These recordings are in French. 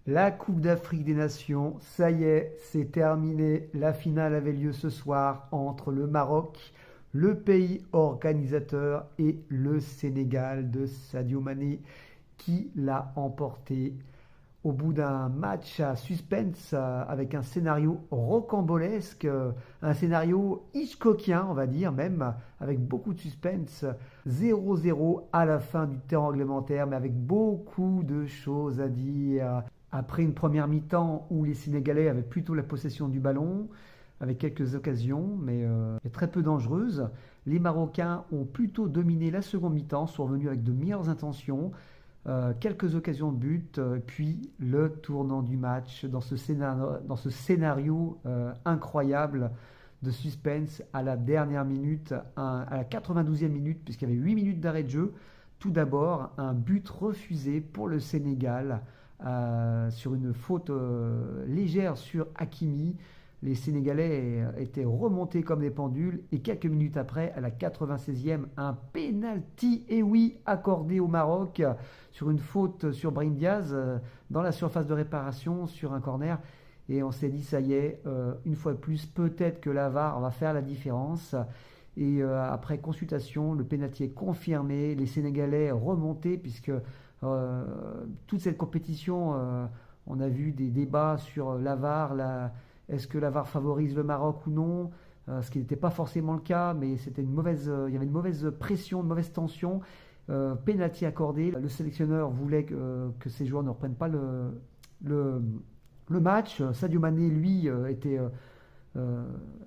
La Coupe d'Afrique des Nations, ça y est, c'est terminé. La finale avait lieu ce soir entre le Maroc, le pays organisateur, et le Sénégal de Sadio Mané qui l'a emporté au bout d'un match à suspense avec un scénario rocambolesque, un scénario Hitchcockien, on va dire même, avec beaucoup de suspense. 0-0 à la fin du temps réglementaire, mais avec beaucoup de choses à dire. Après une première mi-temps où les Sénégalais avaient plutôt la possession du ballon, avec quelques occasions, mais très peu dangereuses, les Marocains ont plutôt dominé la seconde mi-temps, sont revenus avec de meilleures intentions, quelques occasions de but, puis le tournant du match dans ce scénario incroyable de suspense à la dernière minute, à la 92e minute, puisqu'il y avait 8 minutes d'arrêt de jeu. Tout d'abord, un but refusé pour le Sénégal sur une faute légère sur Hakimi. Les Sénégalais étaient remontés comme des pendules et quelques minutes après, à la 96e, un penalty, et oui, accordé au Maroc sur une faute sur Brahim Diaz dans la surface de réparation sur un corner. Et on s'est dit, ça y est, une fois de plus, peut-être que la VAR va faire la différence. Et après consultation, le penalty est confirmé. Les Sénégalais remontés, puisque toute cette compétition, on a vu des débats sur la VAR, est-ce que la VAR favorise le Maroc ou non, ce qui n'était pas forcément le cas, mais c'était il y avait une mauvaise pression, une mauvaise tension. Penalty accordé. Le sélectionneur voulait que ces joueurs ne reprennent pas le, le match. Sadio Mané, lui,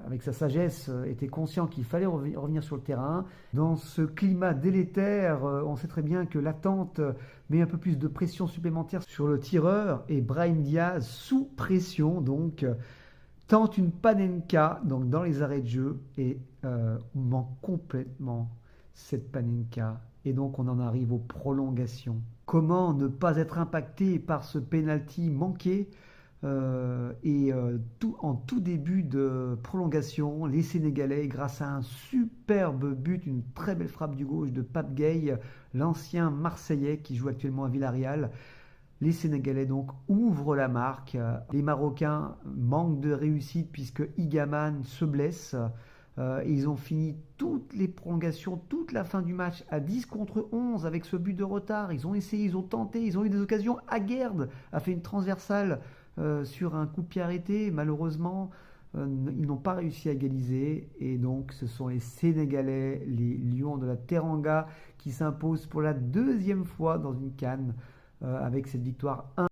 avec sa sagesse, était conscient qu'il fallait revenir sur le terrain. Dans ce climat délétère, on sait très bien que l'attente met un peu plus de pression supplémentaire sur le tireur, et Brahim Diaz, sous pression, donc, tente une panenka donc, dans les arrêts de jeu, et manque complètement cette panenka. Et donc on en arrive aux prolongations. Comment ne pas être impacté par ce penalty manqué en tout début de prolongation, les Sénégalais, grâce à un superbe but, une très belle frappe du gauche de Pape Gueye, l'ancien Marseillais qui joue actuellement à Villarreal, les Sénégalais donc ouvrent la marque. Les Marocains manquent de réussite puisque Igaman se blesse. Ils ont fini toutes les prolongations, toute la fin du match à 10 contre 11 avec ce but de retard. Ils ont essayé, ils ont tenté, ils ont eu des occasions. Aguerd a fait une transversale sur un coup de pied arrêté. Malheureusement, ils n'ont pas réussi à égaliser. Et donc, ce sont les Sénégalais, les Lions de la Teranga, qui s'imposent pour la deuxième fois dans une CAN avec cette victoire 1.